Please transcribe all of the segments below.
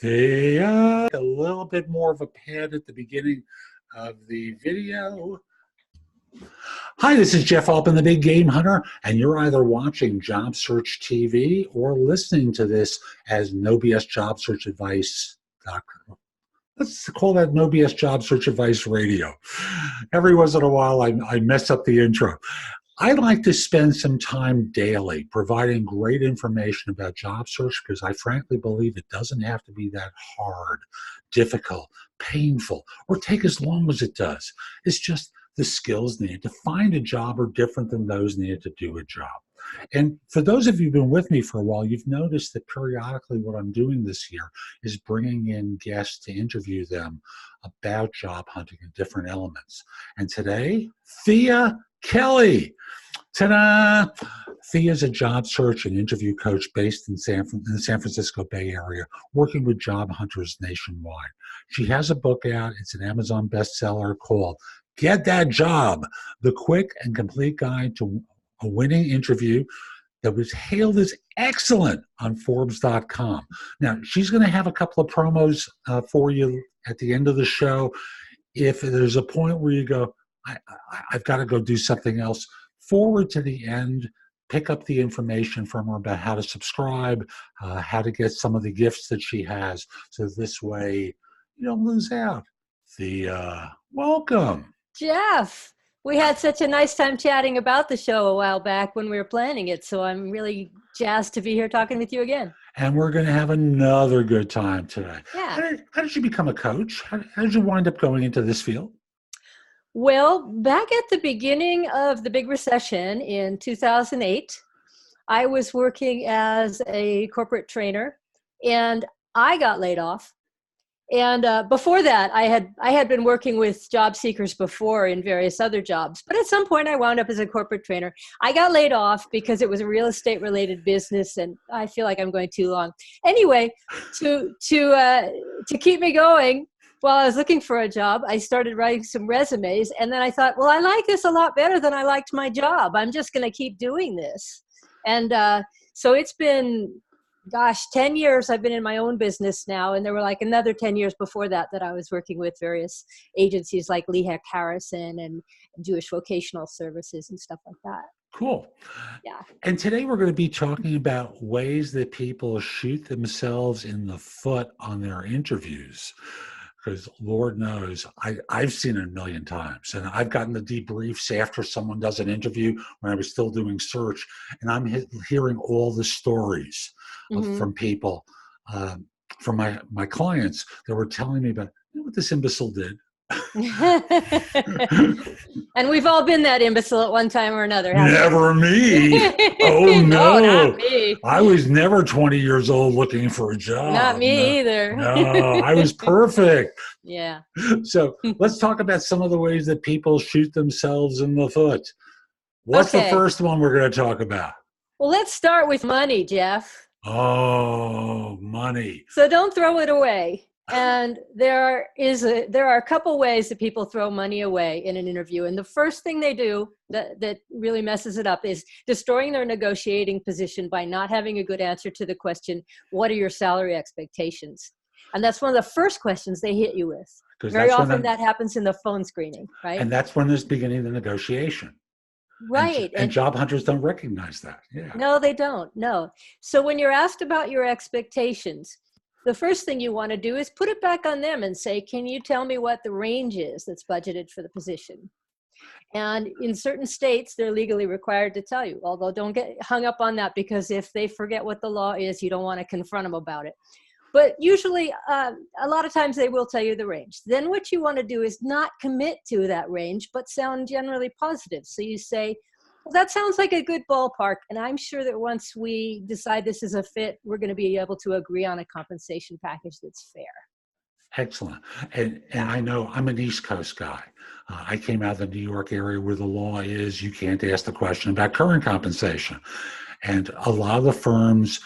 Thea, a little bit more of a pad at the beginning of the video. Hi, this is Jeff Altman, the Big Game Hunter, and you're either watching JobSearch.TV or listening to this as No BS Job Search Advice.com. Let's call that No BS Job Search Advice Radio. Every once in a while, I mess up the intro. I like to spend some time daily providing great information about job search because I frankly believe it doesn't have to be that hard, difficult, painful, or take as long as it does. It's just the skills needed to find a job are different than those needed to do a job. And for those of you who've been with me for a while, you've noticed that periodically what I'm doing this year is bringing in guests to interview them about job hunting and different elements. And today, Thea Kelley. Ta-da! Thea's a job search and interview coach based in the San Francisco Bay Area, working with job hunters nationwide. She has a book out. It's an Amazon bestseller called Get That Job, the quick and complete guide to a winning interview that was hailed as excellent on Forbes.com. Now, she's going to have a couple of promos for you at the end of the show. If there's a point where you go, I've got to go do something else, forward to the end, pick up the information from her about how to subscribe, how to get some of the gifts that she has, so this way you don't lose out. Welcome. Jeff, we had such a nice time chatting about the show a while back when we were planning it, so I'm really jazzed to be here talking with you again. And we're going to have another good time today. Yeah. How did you become a coach? How did you wind up going into this field? Well, back at the beginning of the big recession in 2008, I was working as a corporate trainer, and I got laid off. And before that, I had been working with job seekers before in various other jobs. But at some point, I wound up as a corporate trainer. I got laid off because it was a real estate related business, and I feel like I'm going too long. Anyway, to keep me going, while I was looking for a job, I started writing some resumes, and then I thought, well, I like this a lot better than I liked my job. I'm just going to keep doing this. And so it's been, 10 years I've been in my own business now, and there were like another 10 years before that I was working with various agencies like Lehigh Harrison and Jewish Vocational Services and stuff like that. Cool. Yeah. And today we're going to be talking about ways that people shoot themselves in the foot on their interviews. Because Lord knows, I've seen it a million times. And I've gotten the debriefs after someone does an interview when I was still doing search. And I'm hearing all the stories from people, from my clients that were telling me about, you know what this imbecile did? And we've all been that imbecile at one time or another. Never me. Oh, no, not me. I was never 20 years old looking for a job. Not me either. No, I was perfect. Yeah. So let's talk about some of the ways that people shoot themselves in the foot. What's the first one we're going to talk about? Well, let's start with money, Jeff. Oh, money. So don't throw it away. And there are a couple ways that people throw money away in an interview. And the first thing they do that really messes it up is destroying their negotiating position by not having a good answer to the question, what are your salary expectations? And that's one of the first questions they hit you with. Very often that happens in the phone screening, right? And that's when there's beginning the negotiation. Right. And job hunters don't recognize that. Yeah. No, they don't. No. So when you're asked about your expectations, the first thing you want to do is put it back on them and say, can you tell me what the range is that's budgeted for the position? And in certain states, they're legally required to tell you, although don't get hung up on that, because if they forget what the law is, you don't want to confront them about it. But usually, a lot of times they will tell you the range. Then what you want to do is not commit to that range, but sound generally positive. So you say, well, that sounds like a good ballpark, and I'm sure that once we decide this is a fit, we're going to be able to agree on a compensation package that's fair. Excellent. And I know I'm an East Coast guy. I came out of the New York area where the law is you can't ask the question about current compensation. And a lot of the firms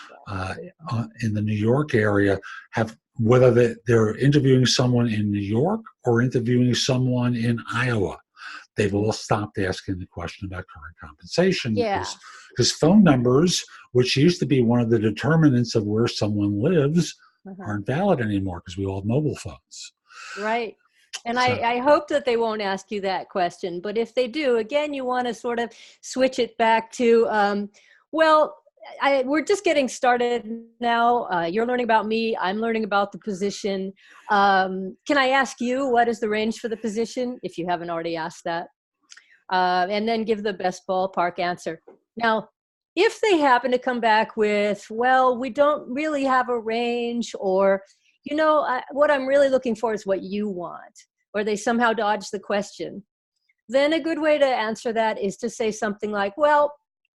in the New York area have, whether they're interviewing someone in New York or interviewing someone in Iowa, they've all stopped asking the question about current compensation. Yeah. Because phone numbers, which used to be one of the determinants of where someone lives, aren't valid anymore because we all have mobile phones. Right. And So, I hope that they won't ask you that question. But if they do, again, you want to sort of switch it back to, well, we're just getting started now. You're learning about me. I'm learning about the position. Can I ask you, what is the range for the position, if you haven't already asked that? And then give the best ballpark answer. Now, if they happen to come back with, well, we don't really have a range, or, what I'm really looking for is what you want, or they somehow dodge the question, then a good way to answer that is to say something like, well,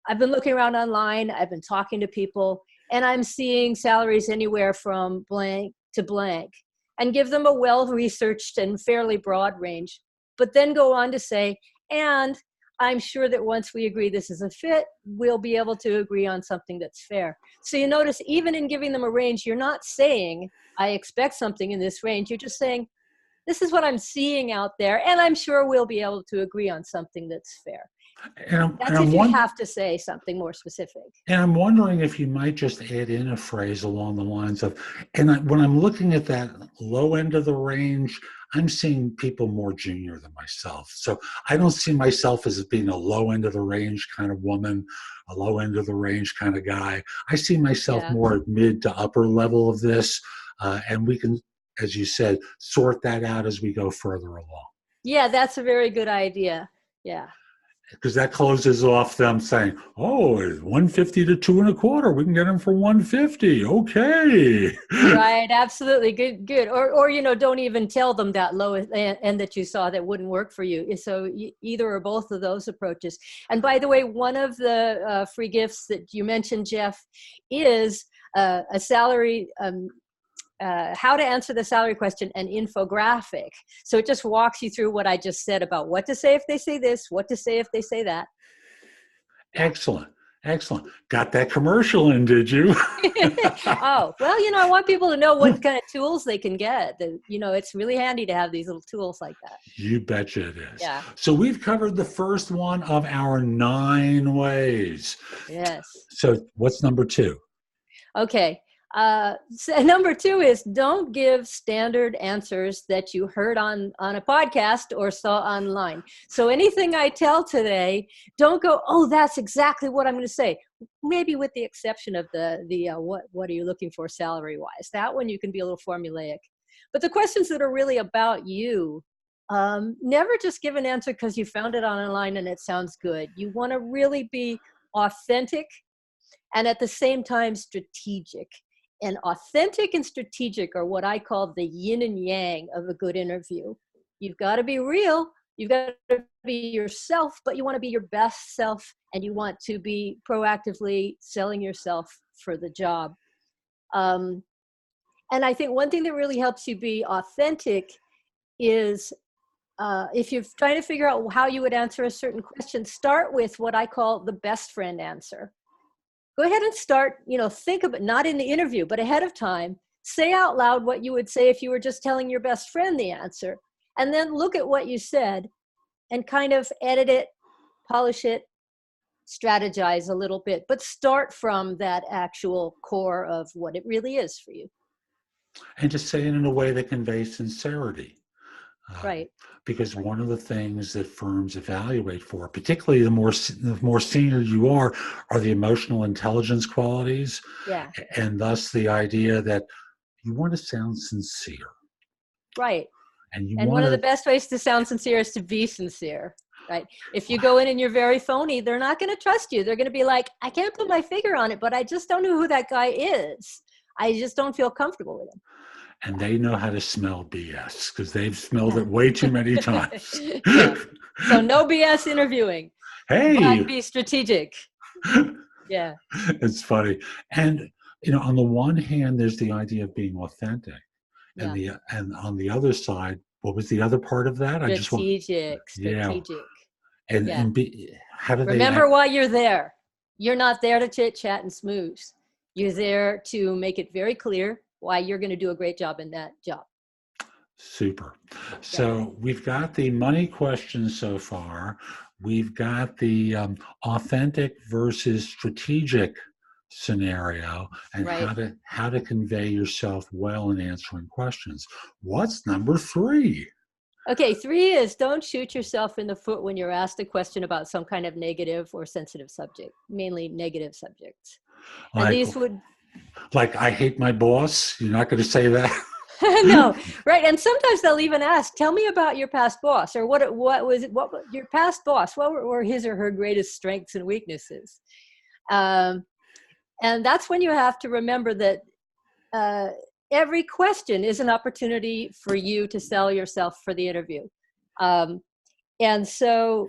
I've been looking around online, I've been talking to people, and I'm seeing salaries anywhere from blank to blank, and give them a well-researched and fairly broad range. But then go on to say, and I'm sure that once we agree this is a fit, we'll be able to agree on something that's fair. So you notice, even in giving them a range, you're not saying, I expect something in this range. You're just saying, this is what I'm seeing out there, and I'm sure we'll be able to agree on something that's fair. That's if you have to say something more specific. And I'm wondering if you might just add in a phrase along the lines of, when I'm looking at that low end of the range, I'm seeing people more junior than myself. So I don't see myself as being a low end of the range kind of woman, a low end of the range kind of guy. I see myself more at mid to upper level of this. And we can, as you said, sort that out as we go further along. Yeah, that's a very good idea. Yeah. Because that closes off them saying, oh, it's 150 to 2.25. We can get them for 150. Okay. Right. Absolutely. Good. Or, don't even tell them that low end that you saw that wouldn't work for you. So either or both of those approaches. And by the way, one of the free gifts that you mentioned, Jeff, is a salary, how to answer the salary question, an infographic. So it just walks you through what I just said about what to say if they say this, what to say if they say that. Excellent. Got that commercial in, did you? Oh, well, I want people to know what kind of tools they can get. It's really handy to have these little tools like that. You betcha it is. Yeah. So we've covered the first one of our 9 ways. Yes. So what's number 2? Okay. So number 2 is, don't give standard answers that you heard on a podcast or saw online. So anything I tell today, don't go, oh, that's exactly what I'm going to say. Maybe with the exception of the what are you looking for salary wise? That one you can be a little formulaic. But the questions that are really about you, never just give an answer because you found it online and it sounds good. You want to really be authentic and at the same time strategic. And authentic and strategic are what I call the yin and yang of a good interview. You've got to be real. You've got to be yourself, but you want to be your best self, and you want to be proactively selling yourself for the job. And I think one thing that really helps you be authentic is if you're trying to figure out how you would answer a certain question, start with what I call the best friend answer. Go ahead and start, think of it, not in the interview, but ahead of time. Say out loud what you would say if you were just telling your best friend the answer. And then look at what you said and kind of edit it, polish it, strategize a little bit. But start from that actual core of what it really is for you. And just say it in a way that conveys sincerity. Right. Because one of the things that firms evaluate for, particularly the more senior you are the emotional intelligence qualities. Yeah. And thus the idea that you want to sound sincere. Right. And one of the best ways to sound sincere is to be sincere. Right. If you go in and you're very phony, they're not going to trust you. They're going to be like, I can't put my finger on it, but I just don't know who that guy is. I just don't feel comfortable with him. And they know how to smell BS because they've smelled it way too many times. Yeah. So no BS interviewing. Hey, but be strategic. Yeah. It's funny. And, on the one hand, there's the idea of being authentic. And on the other side, what was the other part of that? Strategic. Yeah. And how do they remember why you're there? You're not there to chit chat and smooze. You're there to make it very clear why you're going to do a great job in that job. Super. So we've got the money question so far. We've got the authentic versus strategic scenario and Right. how to convey yourself well in answering questions. What's number 3? Okay, 3 is don't shoot yourself in the foot when you're asked a question about some kind of negative or sensitive subject, mainly negative subjects. And Like, these would I hate my boss. You're not going to say that. no, right. And sometimes they'll even ask, tell me about your past boss, or what was your past boss? What were his or her greatest strengths and weaknesses? And that's when you have to remember that every question is an opportunity for you to sell yourself for the interview. And so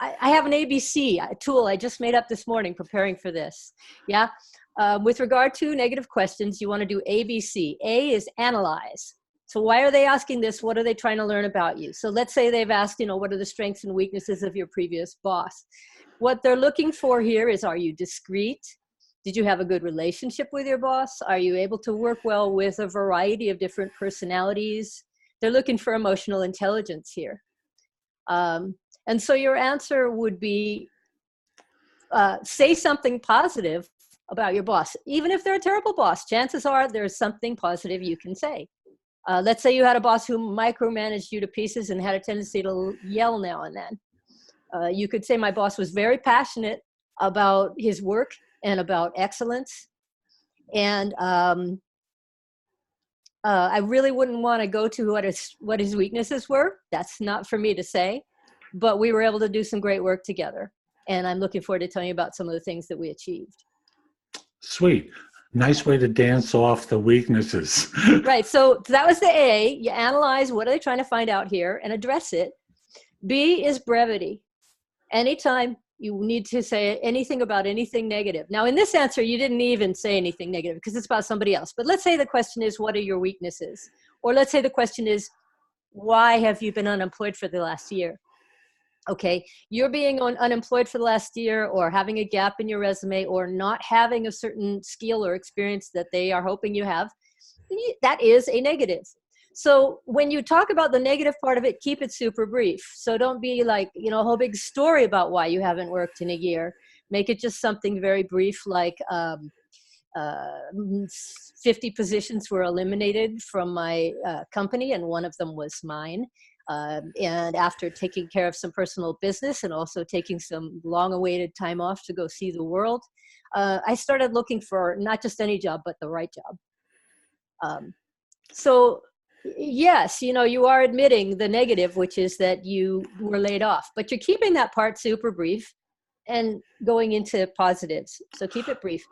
I have an ABC tool I just made up this morning preparing for this. Yeah. With regard to negative questions, you want to do ABC. A is analyze. So why are they asking this? What are they trying to learn about you? So let's say they've asked, what are the strengths and weaknesses of your previous boss? What they're looking for here is, are you discreet? Did you have a good relationship with your boss? Are you able to work well with a variety of different personalities? They're looking for emotional intelligence here. And so your answer would be, say something positive about your boss. Even if they're a terrible boss, chances are there's something positive you can say. Let's say you had a boss who micromanaged you to pieces and had a tendency to yell now and then. You could say, my boss was very passionate about his work and about excellence. And I really wouldn't want to go to what his weaknesses were. That's not for me to say. But we were able to do some great work together. And I'm looking forward to telling you about some of the things that we achieved. Sweet. Nice way to dance off the weaknesses. Right. So that was the A. You analyze what are they trying to find out here and address it. B is brevity. Anytime you need to say anything about anything negative. Now, in this answer, you didn't even say anything negative because it's about somebody else. But let's say the question is, what are your weaknesses? Or let's say the question is, why have you been unemployed for the last year? Okay, you're being unemployed for the last year, or having a gap in your resume, or not having a certain skill or experience that they are hoping you have. That is a negative. So when you talk about the negative part of it, keep it super brief. So don't be like, a whole big story about why you haven't worked in a year. Make it just something very brief, like 50 positions were eliminated from my company, and one of them was mine. And after taking care of some personal business and also taking some long-awaited time off to go see the world, I started looking for not just any job, but the right job. So yes, you are admitting the negative, which is that you were laid off, but you're keeping that part super brief and going into positives. So keep it brief.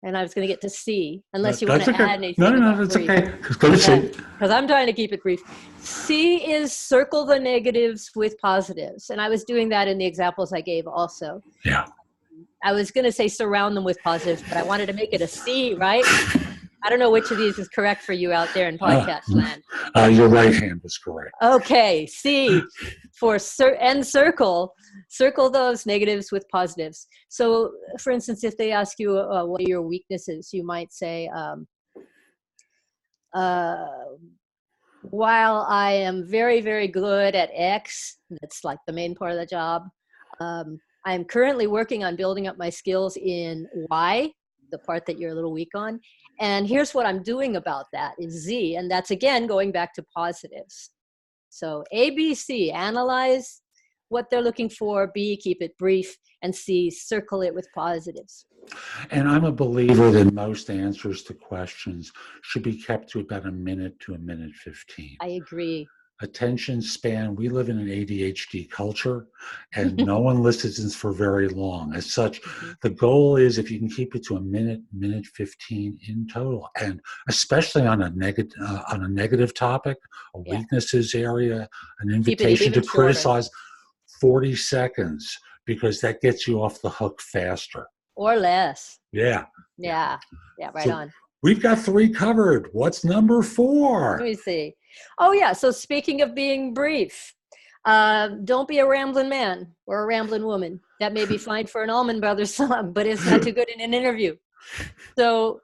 And I was going to get to C, unless you want to add anything. No, that's brief. Okay. Go to C. Because I'm trying to keep it brief. C is circle the negatives with positives. And I was doing that in the examples I gave also. Yeah. I was going to say surround them with positives, but I wanted to make it a C, right? I don't know which of these is correct for you out there in podcast land. Your right hand is correct. Okay, C for circle those negatives with positives. So, for instance, if they ask you what are your weaknesses, you might say, while I am very, very good at X, that's like the main part of the job, I'm currently working on building up my skills in Y, the part that you're a little weak on. And here's what I'm doing about that is Z. And that's, again, going back to positives. So A, B, C, analyze what they're looking for. B, keep it brief. And C, circle it with positives. And I'm a believer that most answers to questions should be kept to about a minute to a minute 15. I agree. Attention span, we live in an ADHD culture, and no one listens for very long. As such, the goal is if you can keep it to a minute 15 in total, and especially on a negative topic, a weaknesses area, an invitation to criticize, 40 seconds, because that gets you off the hook faster. Or less. Yeah, right on. We've got 3 covered. What's number 4? Let me see. Oh, yeah. So speaking of being brief, don't be a rambling man or a rambling woman. That may be fine for an Allman Brothers song, but it's not too good in an interview. So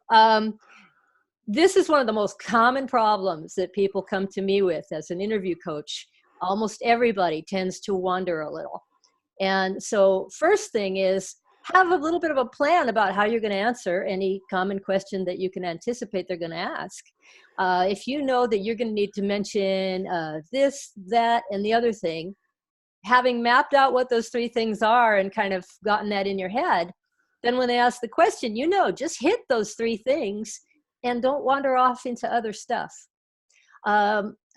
this is one of the most common problems that people come to me with as an interview coach. Almost everybody tends to wander a little. And so first thing is, have a little bit of a plan about how you're going to answer any common question that you can anticipate they're going to ask. If you know that you're going to need to mention this, that, and the other thing, having mapped out what those three things are and kind of gotten that in your head, then when they ask the question, just hit those three things and don't wander off into other stuff.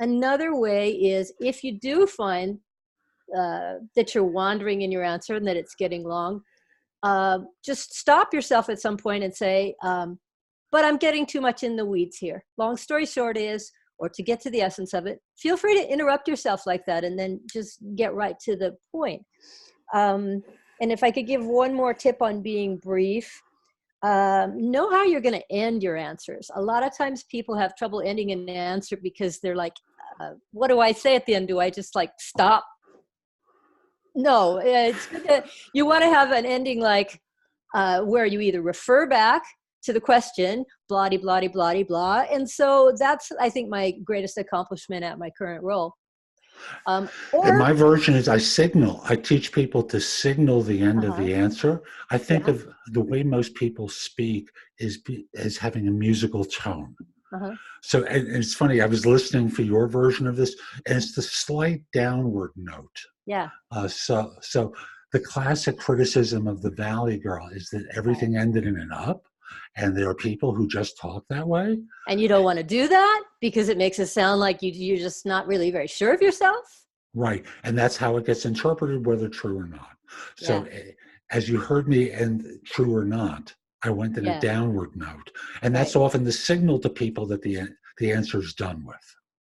Another way is if you do find that you're wandering in your answer and that it's getting long, just stop yourself at some point and say, but I'm getting too much in the weeds here. Long story short is, or to get to the essence of it, feel free to interrupt yourself like that and then just get right to the point. And if I could give one more tip on being brief, know how you're going to end your answers. A lot of times people have trouble ending an answer because they're like, what do I say at the end? Do I just like stop? No, it's good to, you want to have an ending like where you either refer back to the question, blah, blah, blah, blah, blah. And so that's, I think, my greatest accomplishment at my current role. And my version is I teach people to signal the end of the answer. I think of the way most people speak is having a musical tone. So and it's funny, I was listening for your version of this, and it's the slight downward note. Yeah. So the classic criticism of the Valley Girl is that everything ended in an up. And there are people who just talk that way. And you don't want to do that because it makes it sound like you're just not really very sure of yourself. Right. And that's how it gets interpreted, whether true or not. So as you heard me end true or not, I went in a downward note. And that's often the signal to people that the answer is done with.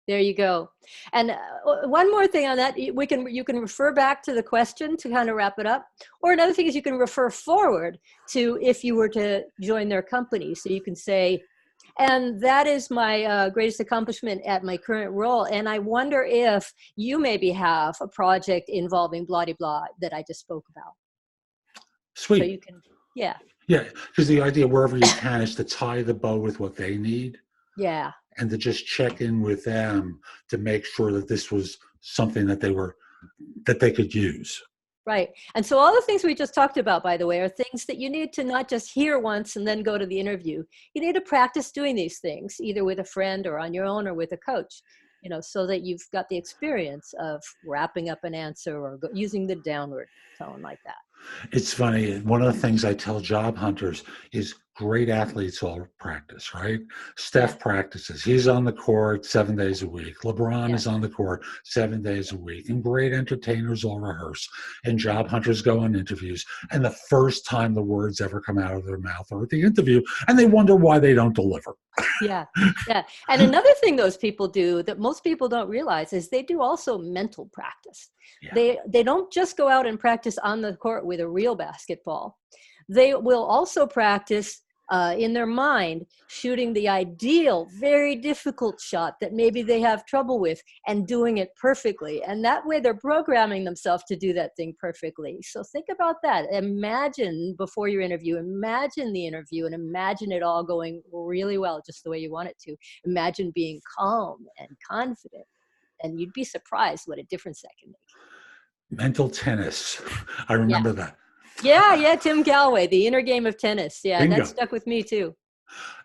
There you go. And one more thing on that, you can refer back to the question to kind of wrap it up. Or another thing is you can refer forward to if you were to join their company. So you can say, and that is my greatest accomplishment at my current role. And I wonder if you maybe have a project involving blah, blah, blah that I just spoke about. Sweet. So you can, Yeah, because the idea wherever you can is to tie the bow with what they need. Yeah. And to just check in with them to make sure that this was something that they could use. Right. And so all the things we just talked about, by the way, are things that you need to not just hear once and then go to the interview. You need to practice doing these things, either with a friend or on your own or with a coach, so that you've got the experience of wrapping up an answer or using the downward tone like that. It's funny. One of the things I tell job hunters is great athletes all practice, right? Steph practices. He's on the court 7 days a week. LeBron is on the court 7 days a week. And great entertainers all rehearse. And job hunters go on interviews. And the first time the words ever come out of their mouth are at the interview. And they wonder why they don't deliver. Yeah. And another thing those people do that most people don't realize is they do also mental practice. Yeah. They don't just go out and practice on the court with a real basketball. They will also practice in their mind shooting the ideal, very difficult shot that maybe they have trouble with and doing it perfectly. And that way they're programming themselves to do that thing perfectly. So think about that. Imagine before your interview, imagine the interview and imagine it all going really well, just the way you want it to. Imagine being calm and confident. And you'd be surprised what a difference that can make. Mental tennis. I remember that. Yeah, Tim Galloway, The Inner Game of Tennis. Yeah, Bingo. That stuck with me too.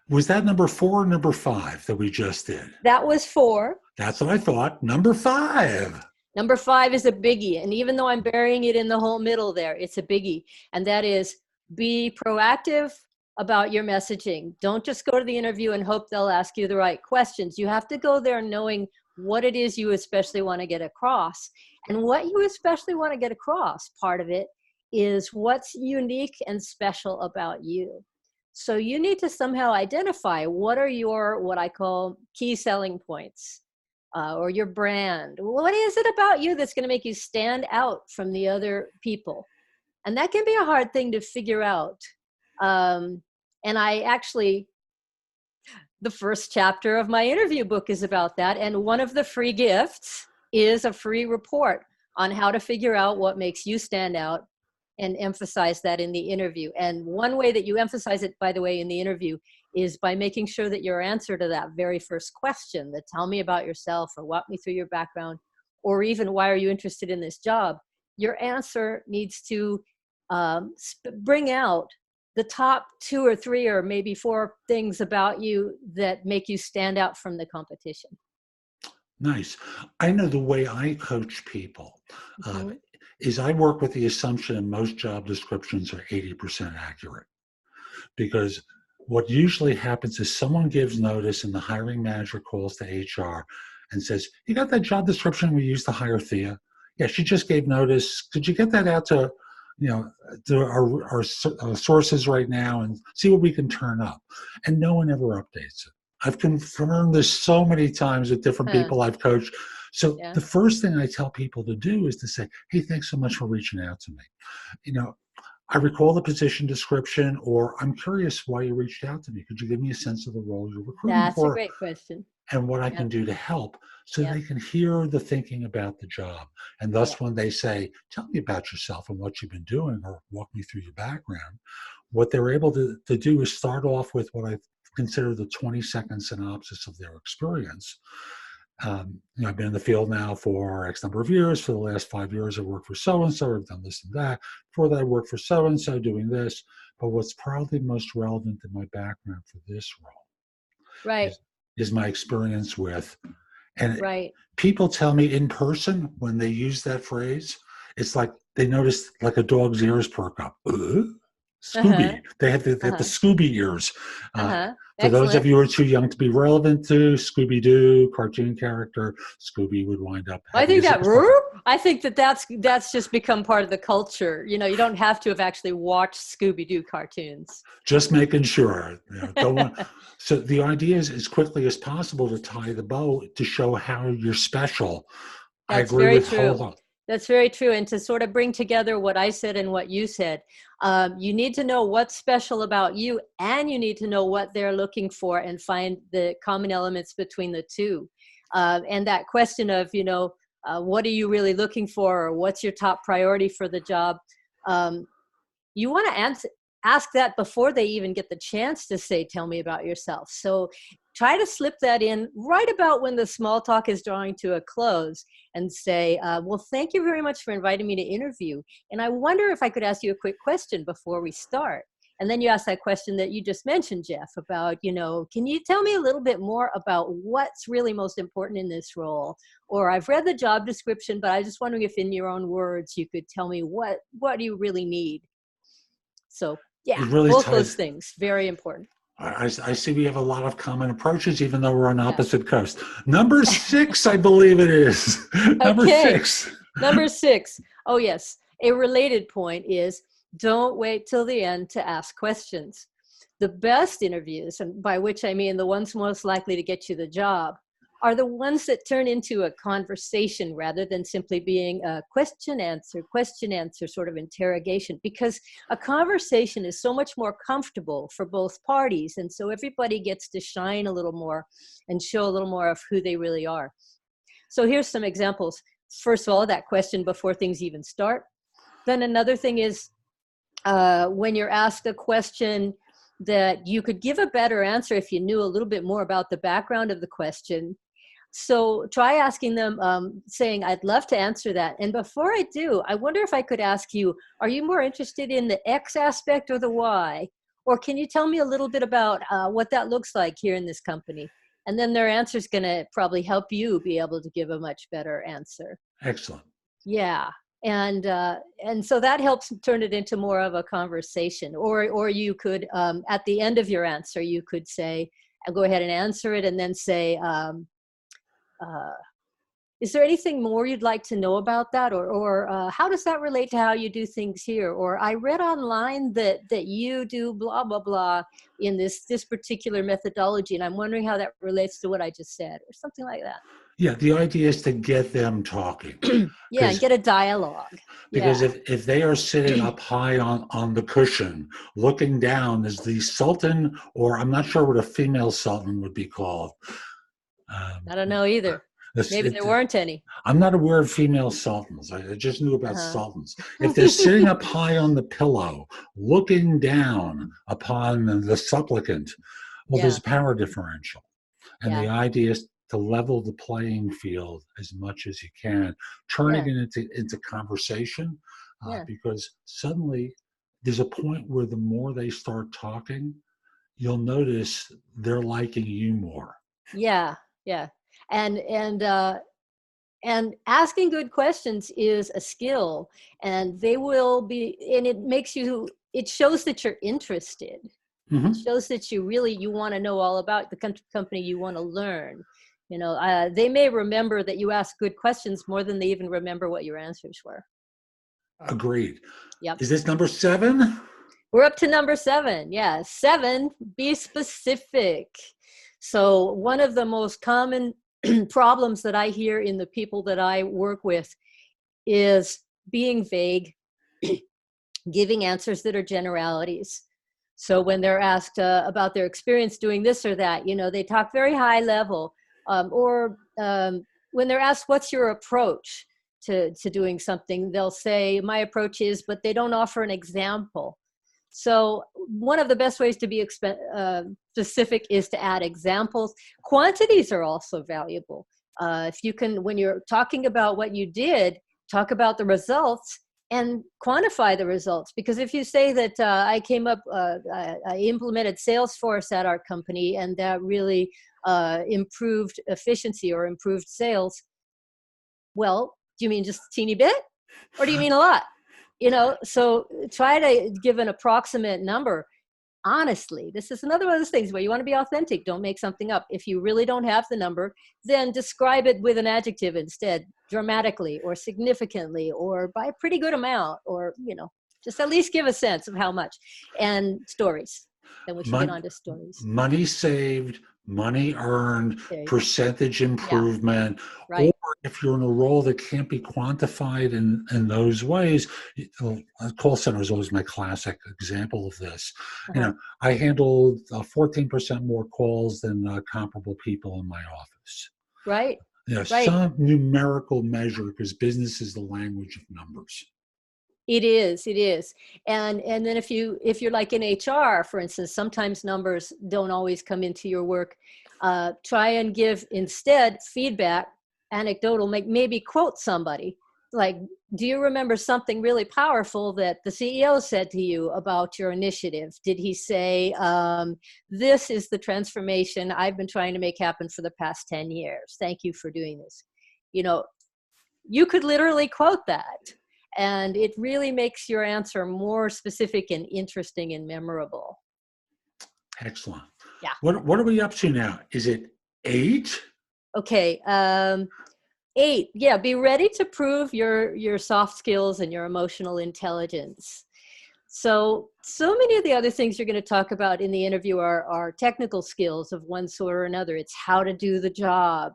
Was that number 4 or number 5 that we just did? That was 4. That's what I thought. Number 5. Number 5 is a biggie. And even though I'm burying it in the whole middle there, it's a biggie. And that is be proactive about your messaging. Don't just go to the interview and hope they'll ask you the right questions. You have to go there knowing what it is you especially want to get across. And what you especially want to get across, part of it, is what's unique and special about you. So you need to somehow identify what are your, what I call key selling points, or your brand. What is it about you that's going to make you stand out from the other people? And that can be a hard thing to figure out. And I actually, the first chapter of my interview book is about that. And one of the free gifts is a free report on how to figure out what makes you stand out and emphasize that in the interview. And one way that you emphasize it, by the way, in the interview is by making sure that your answer to that very first question, that tell me about yourself or walk me through your background, or even why are you interested in this job, your answer needs to bring out the top 2 or 3 or maybe 4 things about you that make you stand out from the competition. Nice. I know the way I coach people is I work with the assumption that most job descriptions are 80% accurate. Because what usually happens is someone gives notice and the hiring manager calls to HR and says, you got that job description we used to hire Thea? Yeah, she just gave notice. Could you get that out to, to our sources right now and see what we can turn up? And no one ever updates it. I've confirmed this so many times with different people I've coached. So the first thing I tell people to do is to say, hey, thanks so much for reaching out to me. I recall the position description, or I'm curious why you reached out to me. Could you give me a sense of the role you're recruiting for? That's a great question. And what I can do to help, so they can hear the thinking about the job. And thus when they say, tell me about yourself and what you've been doing, or walk me through your background, what they're able to do is start off with what I consider the 20-second synopsis of their experience. I've been in the field now for X number of years. For the last 5 years, I've worked for so-and-so, I've done this and that. Before that, I worked for so-and-so doing this. But what's probably most relevant to my background for this role is my experience with, and people tell me in person when they use that phrase, it's like they notice like a dog's ears perk up. Scooby. They have the Scooby ears. For those of you who are too young to be relevant to Scooby-Doo, cartoon character, Scooby would wind up. I think that's just become part of the culture. You don't have to have actually watched Scooby-Doo cartoons. Just making sure. So the idea is as quickly as possible to tie the bow to show how you're special. That's I agree very with true. That's very true. And to sort of bring together what I said and what you said, you need to know what's special about you, and you need to know what they're looking for and find the common elements between the two. And that question of, what are you really looking for, or what's your top priority for the job? You want to ask that before they even get the chance to say, tell me about yourself. So try to slip that in right about when the small talk is drawing to a close and say, well, thank you very much for inviting me to interview. And I wonder if I could ask you a quick question before we start. And then you ask that question that you just mentioned, Jeff, about, can you tell me a little bit more about what's really most important in this role? Or I've read the job description, but I was just wondering if in your own words, you could tell me what do you really need? So both those things, very important. I see we have a lot of common approaches, even though we're on opposite coasts. Number 6, I believe it is. Number 6. Number 6. Oh, yes. A related point is don't wait till the end to ask questions. The best interviews, and by which I mean the ones most likely to get you the job, are the ones that turn into a conversation rather than simply being a question answer sort of interrogation, because a conversation is so much more comfortable for both parties. And so everybody gets to shine a little more and show a little more of who they really are. So here's some examples. First of all, that question before things even start. Then another thing is when you're asked a question that you could give a better answer if you knew a little bit more about the background of the question. So try asking them, saying, I'd love to answer that. And before I do, I wonder if I could ask you, are you more interested in the X aspect or the Y? Or can you tell me a little bit about what that looks like here in this company? And then their answer is going to probably help you be able to give a much better answer. Excellent. Yeah. And so that helps turn it into more of a conversation. Or you could, at the end of your answer, you could say, go ahead and answer it and then say, is there anything more you'd like to know about that? Or how does that relate to how you do things here? Or I read online that you do blah, blah, blah in this particular methodology, and I'm wondering how that relates to what I just said, or something like that. Yeah, the idea is to get them talking. Yeah, and get a dialogue. Because if they are sitting up high on the cushion, looking down as the sultan, or I'm not sure what a female sultan would be called. I don't know either. Maybe there weren't any. I'm not aware of female sultans. I just knew about sultans. If they're sitting up high on the pillow, looking down upon the supplicant, well, there's a power differential. And the idea is to level the playing field as much as you can, turning it into conversation. Yeah. because suddenly there's a point where the more they start talking, you'll notice they're liking you more. Yeah. Yeah. And asking good questions is a skill, and they will be, and it shows that you're interested. It Mm-hmm. shows that you want to know all about the company, you want to learn. They may remember that you ask good questions more than they even remember what your answers were. Agreed. Yep. Is this number 7? We're up to number 7. Yeah. 7, be specific. So one of the most common problems that I hear in the people that I work with is being vague, giving answers that are generalities. So when they're asked about their experience doing this or that, they talk very high level. When they're asked, what's your approach to doing something, they'll say, my approach is, but they don't offer an example. So one of the best ways to be specific is to add examples. Quantities are also valuable. If you can, when you're talking about what you did, talk about the results and quantify the results. Because if you say that I implemented Salesforce at our company and that really improved efficiency or improved sales, well, do you mean just a teeny bit? Or do you mean a lot? So try to give an approximate number. Honestly, this is another one of those things where you want to be authentic. Don't make something up. If you really don't have the number, then describe it with an adjective instead, dramatically or significantly or by a pretty good amount, or, just at least give a sense of how much. And stories. Then we should get on to stories. Money saved, money earned, percentage improvement, right. Or if you're in a role that can't be quantified in those ways, a call center is always my classic example of this. I handled 14% more calls than comparable people in my office. Right. Right. Some numerical measure, because business is the language of numbers. It is. And then if you're like in HR, for instance, sometimes numbers don't always come into your work. Try and give instead feedback, anecdotal, maybe quote somebody. Like, do you remember something really powerful that the CEO said to you about your initiative? Did he say, this is the transformation I've been trying to make happen for the past 10 years. Thank you for doing this. You could literally quote that. And it really makes your answer more specific and interesting and memorable. Excellent. Yeah. What are we up to now? Is it 8? Okay. 8. Yeah. Be ready to prove your soft skills and your emotional intelligence. So many of the other things you're going to talk about in the interview are technical skills of one sort or another. It's how to do the job,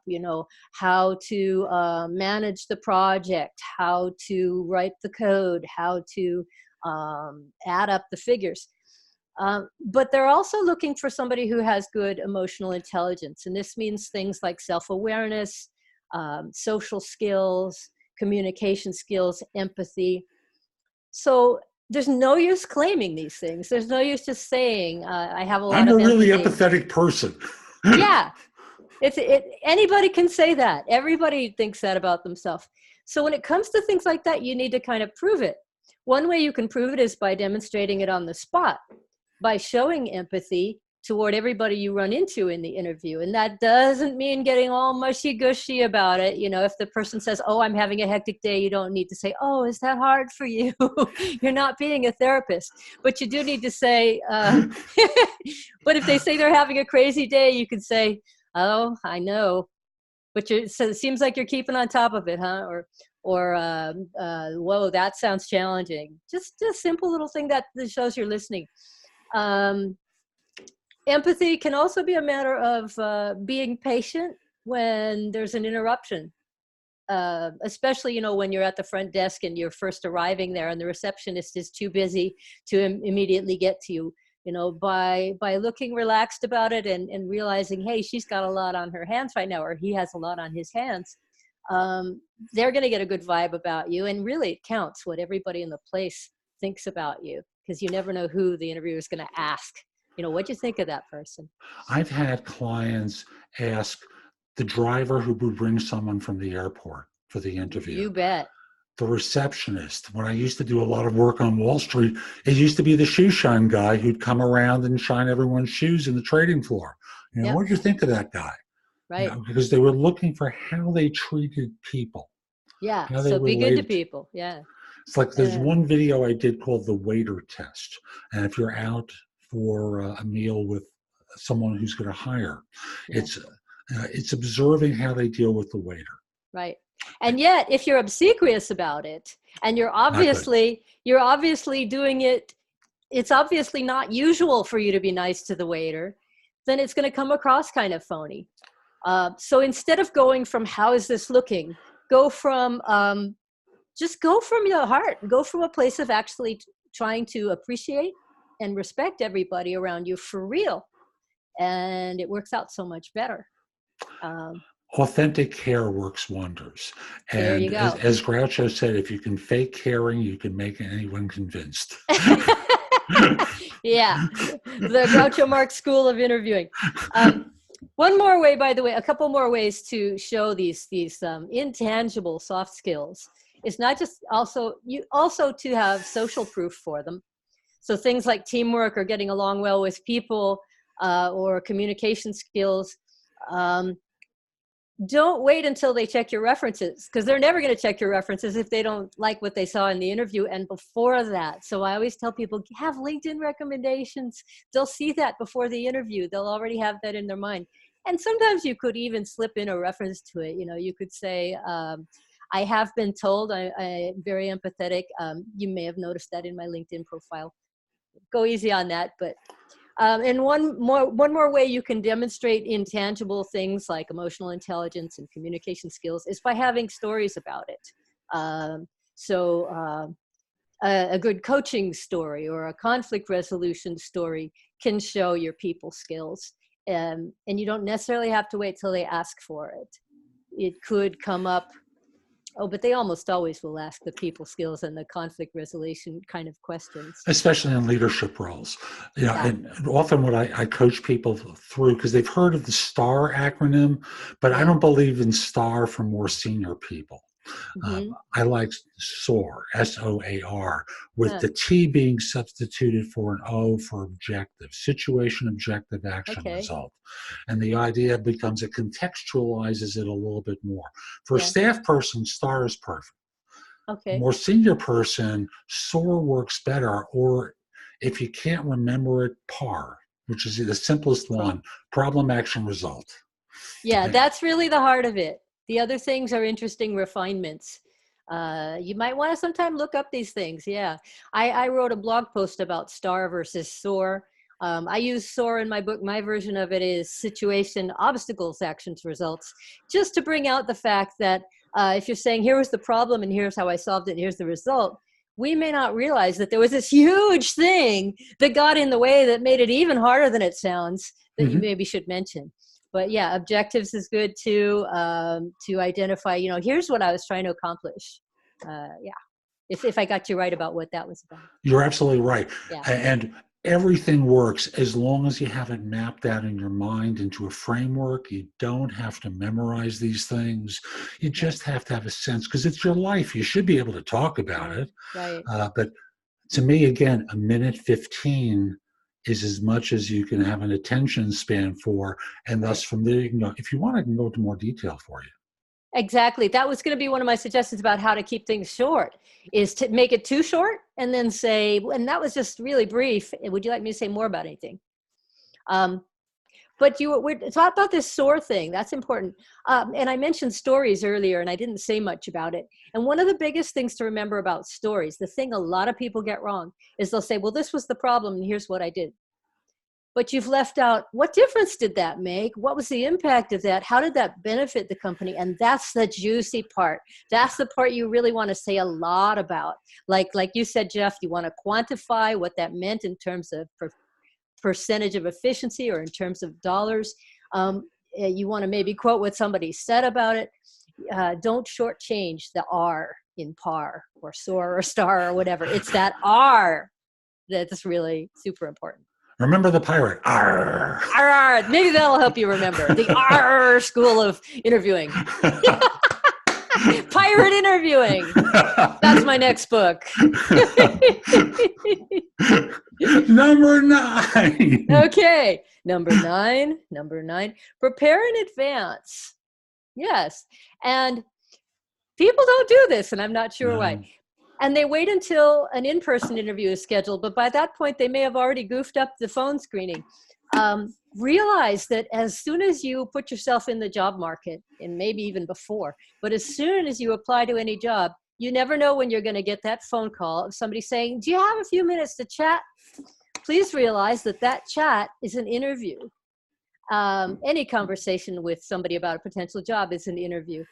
how to manage the project, how to write the code, how to add up the figures. But they're also looking for somebody who has good emotional intelligence. And this means things like self-awareness, social skills, communication skills, empathy. So there's no use claiming these things. There's no use just saying, I have a lot of empathy. I'm a really empathetic person. Yeah. Anybody can say that. Everybody thinks that about themselves. So when it comes to things like that, you need to kind of prove it. One way you can prove it is by demonstrating it on the spot, by showing empathy toward everybody you run into in the interview. And that doesn't mean getting all mushy-gushy about it. If the person says, oh, I'm having a hectic day, you don't need to say, oh, is that hard for you? You're not being a therapist. But you do need to say, but if they say they're having a crazy day, you can say, oh, I know. But so it seems like you're keeping on top of it, huh? Or whoa, that sounds challenging. Just a simple little thing that shows you're listening. Empathy can also be a matter of being patient when there's an interruption, especially, when you're at the front desk and you're first arriving there and the receptionist is too busy to immediately get to you. By looking relaxed about it and realizing, hey, she's got a lot on her hands right now, or he has a lot on his hands, they're going to get a good vibe about you. And really, it counts what everybody in the place thinks about you, because you never know who the interviewer is going to ask. What'd you think of that person? I've had clients ask the driver who would bring someone from the airport for the interview. You bet. the receptionist. When I used to do a lot of work on Wall Street, it used to be the shoe shine guy who'd come around and shine everyone's shoes in the trading floor. Yep. What did you think of that guy? Right. Because they were looking for how they treated people. Yeah. How they So be good to related. people. Yeah. It's like there's one video I did called the waiter test. And if you're out for a meal with someone who's going to hire, it's observing how they deal with the waiter. Right. And yet, if you're obsequious about it, and you're obviously doing it, it's obviously not usual for you to be nice to the waiter, then it's going to come across kind of phony. So instead of going from how is this looking, go from just go from your heart, go from a place of actually trying to appreciate and respect everybody around you for real. And it works out so much better. Authentic care works wonders. And there you go. As Groucho said, if you can fake caring, you can make anyone convinced. Yeah, the Groucho Marx school of interviewing. One more way, by the way, a couple more ways to show these intangible soft skills is not just also to have social proof for them. So things like teamwork or getting along well with people or communication skills. Don't wait until they check your references, because they're never going to check your references if they don't like what they saw in the interview and before that. So I always tell people, have LinkedIn recommendations. They'll see that before the interview. They'll already have that in their mind. And sometimes you could even slip in a reference to it. You could say, I have been told, I'm very empathetic. You may have noticed that in my LinkedIn profile. Go easy on that, but and one more way you can demonstrate intangible things like emotional intelligence and communication skills is by having stories about it. A good coaching story or a conflict resolution story can show your people skills. And you don't necessarily have to wait till they ask for it. It could come up. Oh, but they almost always will ask the people skills and the conflict resolution kind of questions. Especially in leadership roles. And often what I coach people through, because they've heard of the STAR acronym, but I don't believe in STAR for more senior people. Mm-hmm. I like SOAR, SOAR, with the T being substituted for an O for objective, situation, objective, action, result. And the idea becomes it contextualizes it a little bit more. For a staff person, STAR is perfect. Okay. More senior person, SOAR works better, or if you can't remember it, PAR, which is the simplest one, problem, action, result. Yeah, that's really the heart of it. The other things are interesting refinements. You might want to sometime look up these things. Yeah, I wrote a blog post about STAR versus SOAR. I use SOAR in my book. My version of it is situation, obstacles, actions, results, just to bring out the fact that if you're saying, here was the problem and here's how I solved it and here's the result, we may not realize that there was this huge thing that got in the way that made it even harder than it sounds that you maybe should mention. But yeah, objectives is good too, to identify, here's what I was trying to accomplish. If I got you right about what that was about. You're absolutely right. Yeah. And everything works as long as you have it mapped out in your mind into a framework. You don't have to memorize these things. You just have to have a sense, because it's your life. You should be able to talk about it. Right. But to me, again, a minute 15 is as much as you can have an attention span for, and thus from there, if you want, I can go into more detail for you. Exactly. That was going to be one of my suggestions about how to keep things short, is to make it too short and then say, and that was just really brief. Would you like me to say more about anything? But we're talking about this SOAR thing. That's important. And I mentioned stories earlier, and I didn't say much about it. And one of the biggest things to remember about stories, the thing a lot of people get wrong, is they'll say, well, this was the problem, and here's what I did. But you've left out, what difference did that make? What was the impact of that? How did that benefit the company? And that's the juicy part. That's the part you really want to say a lot about. Like you said, Jeff, you want to quantify what that meant in terms of percentage of efficiency or in terms of dollars. You want to maybe quote what somebody said about it. Don't shortchange the R in PAR or SOAR or STAR or whatever. It's that R that's really super important. Remember the pirate. Arr. Arr. Maybe that'll help you remember. The Arr school of interviewing. Pirate interviewing. That's my next book. Number 9. Okay. Number nine. Prepare in advance. Yes. And people don't do this, and I'm not sure why. And they wait until an in-person interview is scheduled, but by that point, they may have already goofed up the phone screening. Realize that as soon as you put yourself in the job market, and maybe even before, but as soon as you apply to any job, you never know when you're going to get that phone call of somebody saying, do you have a few minutes to chat? Please realize that that chat is an interview. Any conversation with somebody about a potential job is an interview.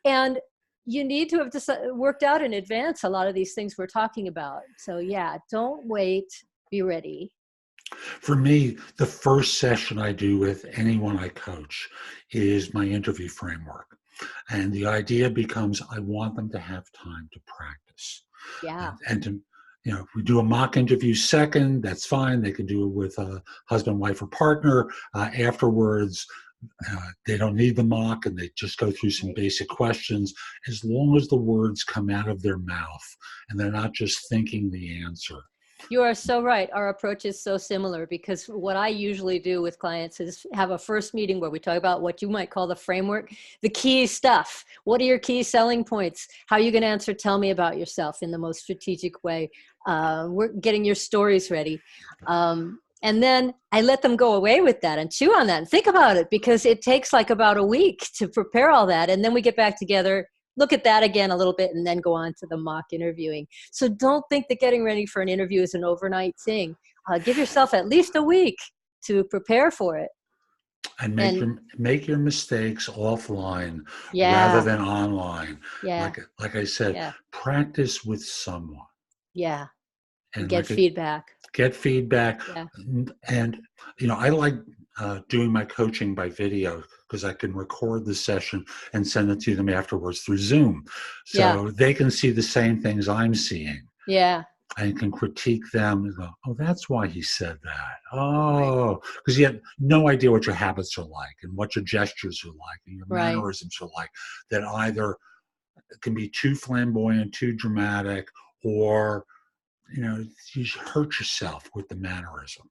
And you need to have worked out in advance a lot of these things we're talking about. So yeah, don't wait, be ready. For me, the first session I do with anyone I coach is my interview framework. And the idea becomes I want them to have time to practice. Yeah. And to, if we do a mock interview second, that's fine. They can do it with a husband, wife, or partner. Afterwards, they don't need the mock, and they just go through some basic questions, as long as the words come out of their mouth and they're not just thinking the answer. You are so right. Our approach is so similar, because what I usually do with clients is have a first meeting where we talk about what you might call the framework, the key stuff. What are your key selling points? How are you going to answer? Tell me about yourself in the most strategic way. We're getting your stories ready. And then I let them go away with that and chew on that and think about it, because it takes like about a week to prepare all that. And then we get back together, look at that again a little bit, and then go on to the mock interviewing. So don't think that getting ready for an interview is an overnight thing. Give yourself at least a week to prepare for it. And make your mistakes offline Yeah. rather than online. Yeah. Like I said, practice with someone. Yeah. And get feedback. Get feedback. Yeah. And I like doing my coaching by video, because I can record the session and send it to them afterwards through Zoom. So they can see the same things I'm seeing. Yeah. And can critique them and go, oh, that's why he said that. Oh, because you have no idea what your habits are like and what your gestures are like and your mannerisms are like, that either can be too flamboyant, too dramatic, or, you hurt yourself with the mannerism.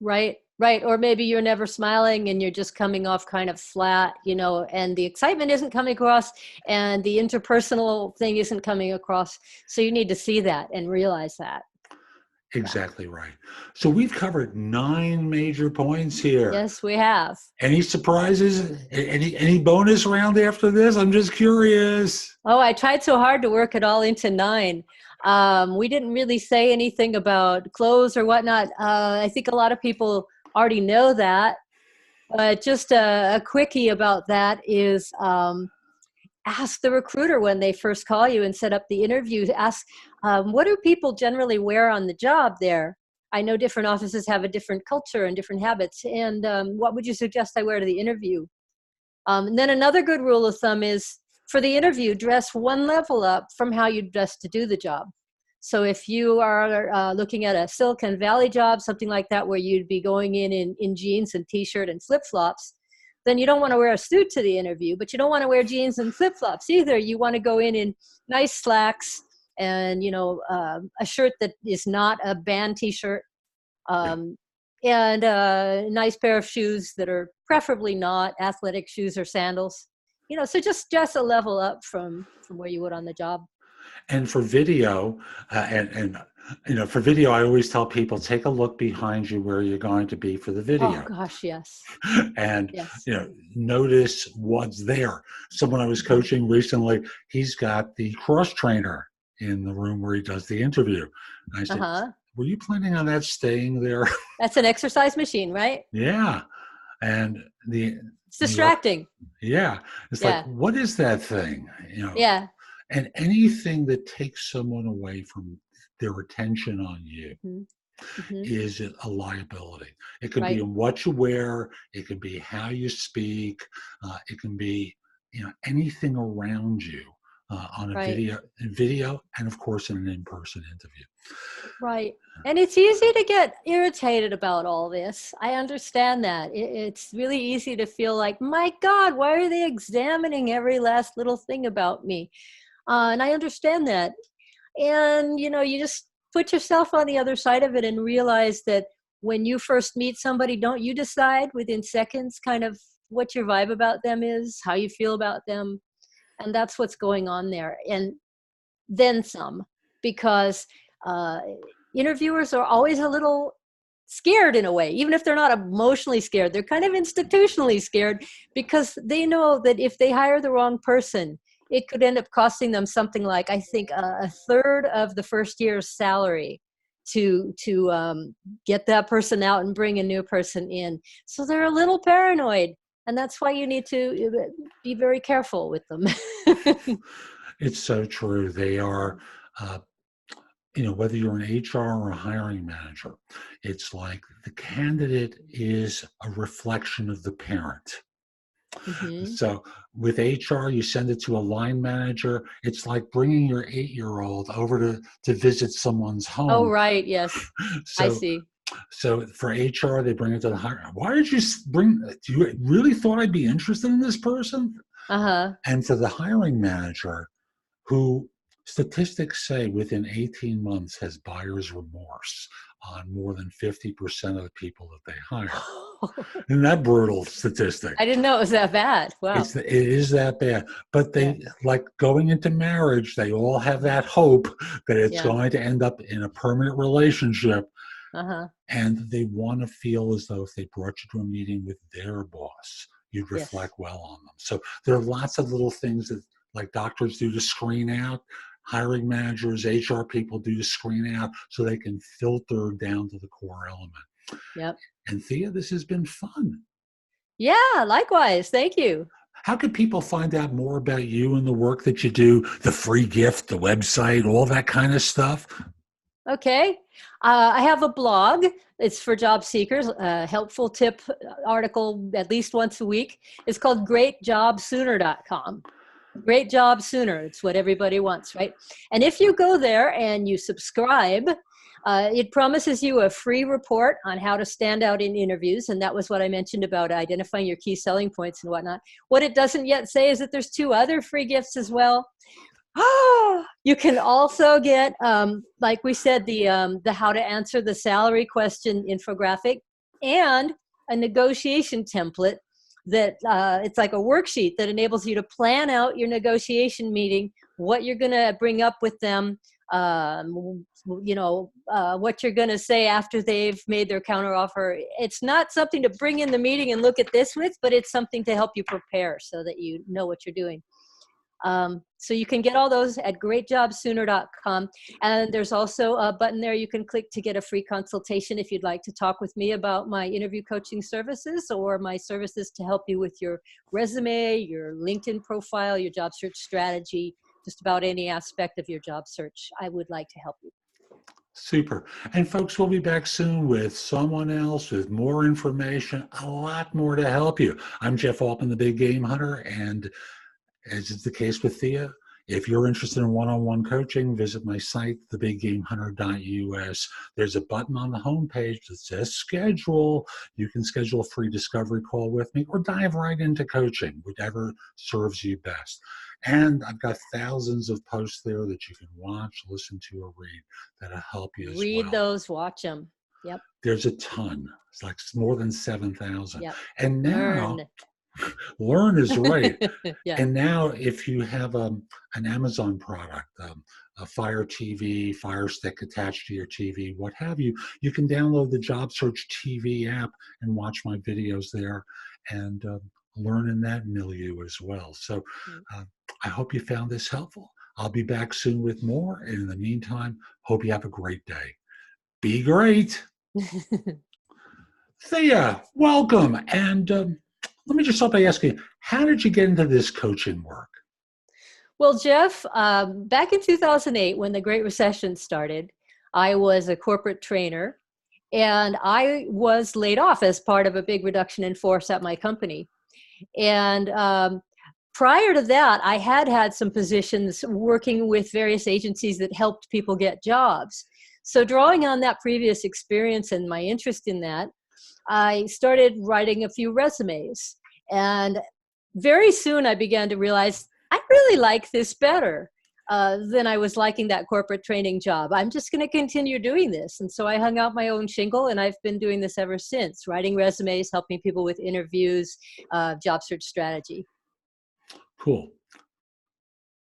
Right. Or maybe you're never smiling and you're just coming off kind of flat, and the excitement isn't coming across and the interpersonal thing isn't coming across. So you need to see that and realize that. Exactly right. So we've covered 9 major points here. Yes, we have. Any surprises? Any bonus round after this? I'm just curious. Oh, I tried so hard to work it all into 9. We didn't really say anything about clothes or whatnot. I think a lot of people already know that, but just a quickie about that is ask the recruiter when they first call you and set up the interview. Ask, what do people generally wear on the job there? I know different offices have a different culture and different habits, and what would you suggest I wear to the interview? And then another good rule of thumb is, for the interview, dress one level up from how you dress to do the job. So if you are looking at a Silicon Valley job, something like that, where you'd be going in jeans and t-shirt and flip-flops, then you don't want to wear a suit to the interview, but you don't want to wear jeans and flip-flops either. You want to go in nice slacks and, a shirt that is not a band t-shirt, and a nice pair of shoes that are preferably not athletic shoes or sandals. So just dress a level up from where you would on the job. And for video, for video, I always tell people, take a look behind you where you're going to be for the video. Oh gosh, yes. And notice what's there. Someone I was coaching recently, he's got the cross trainer in the room where he does the interview. And I said, were you planning on that staying there? That's an exercise machine, right? Yeah. And it's distracting. It's like, what is that thing? Yeah. And anything that takes someone away from their attention on you is a liability. It could be in what you wear. It could be how you speak. It can be, anything around you on a Right. video, and of course in an in-person interview. Right. And it's easy to get irritated about all this. I understand that. It's really easy to feel like, my God, why are they examining every last little thing about me? And I understand that. And, you just put yourself on the other side of it and realize that when you first meet somebody, don't you decide within seconds kind of what your vibe about them is, how you feel about them? And that's what's going on there. And then some, because uh, interviewers are always a little scared in a way, even if they're not emotionally scared. They're kind of institutionally scared because they know that if they hire the wrong person, it could end up costing them something like, I think, a third of the first year's salary to get that person out and bring a new person in. So they're a little paranoid. And that's why you need to be very careful with them. It's so true. They are, whether you're an HR or a hiring manager, it's like the candidate is a reflection of the parent. Mm-hmm. So with HR, you send it to a line manager. It's like bringing your 8-year-old over to visit someone's home. Oh, right. Yes. I So, see. so for HR, they bring it to the hiring. Why did you do you really thought I'd be interested in this person? Uh-huh. And for the hiring manager, who statistics say within 18 months has buyer's remorse on more than 50% of the people that they hire. Isn't that brutal statistic? I didn't know it was that bad. Wow. It is that bad. But they, like going into marriage, they all have that hope that it's going to end up in a permanent relationship. Uh-huh. And they want to feel as though if they brought you to a meeting with their boss, you'd reflect well on them. So there are lots of little things that, like doctors do to screen out, hiring managers, HR people do to screen out, so they can filter down to the core element. Yep. And Thea, this has been fun. Yeah, likewise. Thank you. How can people find out more about you and the work that you do, the free gift, the website, all that kind of stuff? Okay. I have a blog. It's for job seekers, a helpful tip article at least once a week. It's called greatjobsooner.com. Great job sooner. It's what everybody wants, right? And if you go there and you subscribe, it promises you a free report on how to stand out in interviews. And that was what I mentioned about identifying your key selling points and whatnot. What it doesn't yet say is that there's 2 other free gifts as well. You can also get, like we said, the how to answer the salary question infographic and a negotiation template that it's like a worksheet that enables you to plan out your negotiation meeting, what you're going to bring up with them, what you're going to say after they've made their counteroffer. It's not something to bring in the meeting and look at this with, but it's something to help you prepare so that you know what you're doing. So you can get all those at greatjobsooner.com. And there's also a button there you can click to get a free consultation if you'd like to talk with me about my interview coaching services or my services to help you with your resume, your LinkedIn profile, your job search strategy, just about any aspect of your job search. I would like to help you. Super. And folks, we'll be back soon with someone else with more information, a lot more to help you. I'm Jeff Altman, the Big Game Hunter, and as is the case with Thea, if you're interested in one-on-one coaching, visit my site, thebiggamehunter.us. There's a button on the homepage that says schedule. You can schedule a free discovery call with me or dive right into coaching, whatever serves you best. And I've got thousands of posts there that you can watch, listen to, or read that'll help you as well. Read those, watch them. Yep. There's a ton. It's like more than 7,000. Yep. And now... Learn is right. Yeah. And now if you have an Amazon product, a Fire TV, Fire Stick attached to your TV, what have you, you can download the JobSearchTV app and watch my videos there and learn in that milieu as well. So I hope you found this helpful. I'll be back soon with more. And in the meantime, hope you have a great day. Be great. Thea, welcome. And let me just start by asking, how did you get into this coaching work? Well, Jeff, back in 2008, when the Great Recession started, I was a corporate trainer, and I was laid off as part of a big reduction in force at my company. And prior to that, I had had some positions working with various agencies that helped people get jobs. So drawing on that previous experience and my interest in that, I started writing a few resumes. And very soon I began to realize I really like this better than I was liking that corporate training job. I'm just going to continue doing this. And so I hung out my own shingle, and I've been doing this ever since, writing resumes, helping people with interviews, job search strategy. Cool.